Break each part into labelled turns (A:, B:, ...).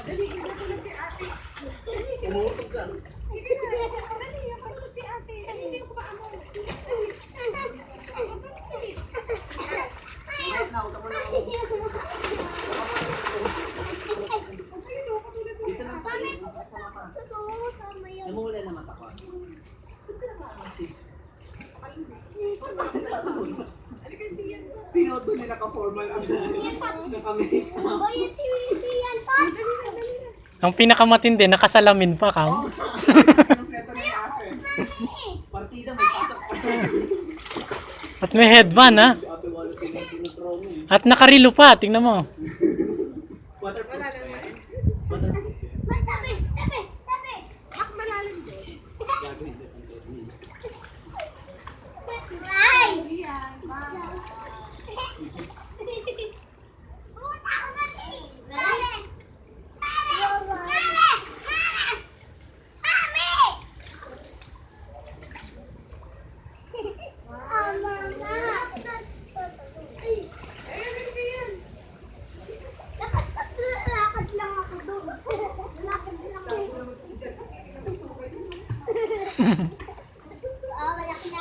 A: Dali, natulog si ate.
B: Umutog ka.
A: Sige na. Dali, natulog si ate. Dali, hindi ko pa amo.
B: Kahit na, utang mo na ako. Dito lang tayo. Sama pa. Namula na mata ko. Pinoto niya naka-formal ang na kami.
C: Ang pinakamatindi, nakasalamin pa, Kam.
B: Partida may pasok pa.
C: At may headband, ha? At nakarilo pa, tingnan mo.
B: Waterproof.
A: Mak, malalim din. Yan, mama.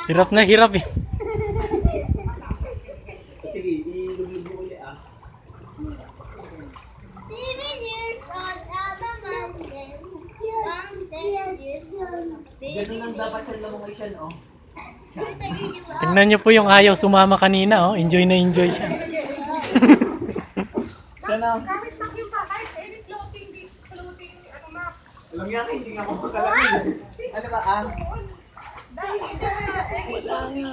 C: Hirap na hirap, eh.
B: Sige, iluglubo ulit ah.
D: 7 years old, Mountains. 7 years old.
B: Ganun lang dapat sa lamang siya, no?
C: Tingnan niyo po yung ayaw sumama kanina, oh. Enjoy na enjoy siya.
B: Siya na.
A: Kahit mak yung pa, kahit any floating, ano mak.
B: Alam niya, hindi nga ako magkalamin. Ano ba ah?
A: Dahil ito na,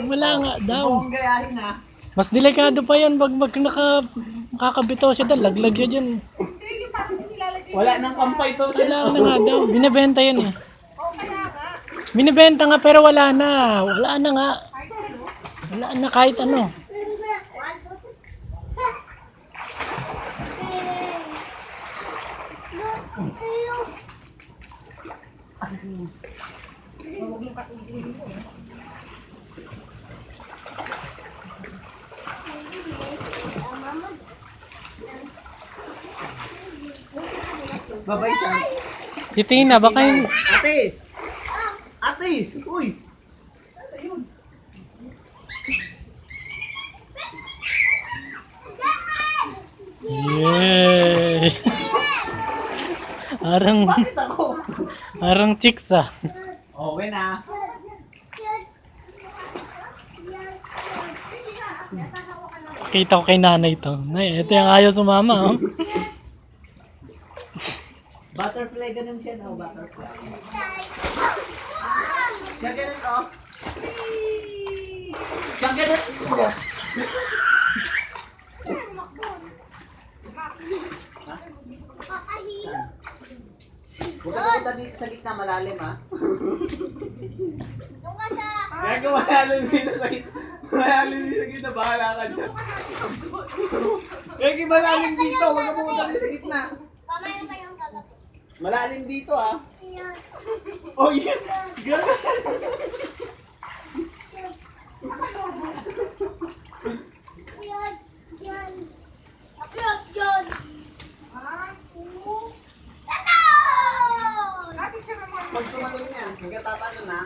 C: Wala nga daw.
B: Buong gayahin ah.
C: Mas delikado pa yan pag makakabitaw siya dyan. Laglag siya dyan.
A: hindi yung parang nilalagay.
B: Wala nang kampay to siya.
C: Wala na nga daw. Binibenta yan, eh.
A: O kaya nga,
C: Binibenta nga pero wala na. Wala na nga.
A: kahit ano.
C: Wala na kahit ano.
B: Babay siya.
C: Titingin na, baka yung...
B: Ate! Ate! Uy!
C: Yay! Arang...
B: Bakit ako?
C: Arang chicks, ah.
B: Okay na.
C: Kita ko kay nanay to. Nay, ito yung ayaw sumama, oh.
B: Butterfly, ganun siya, no? Butterfly. Siya ganun, oh. Siya ganun. Huwag ka punta dito sa gitna, malalim, ha? Kaya kung malalim dito sa gitna, malalim dito sa gitna, bahala ka dyan. Kaya kung malalim dito, huwag ka pumunta dito sa gitna. Malalim dito, ha? Oh, yeah. Ganun.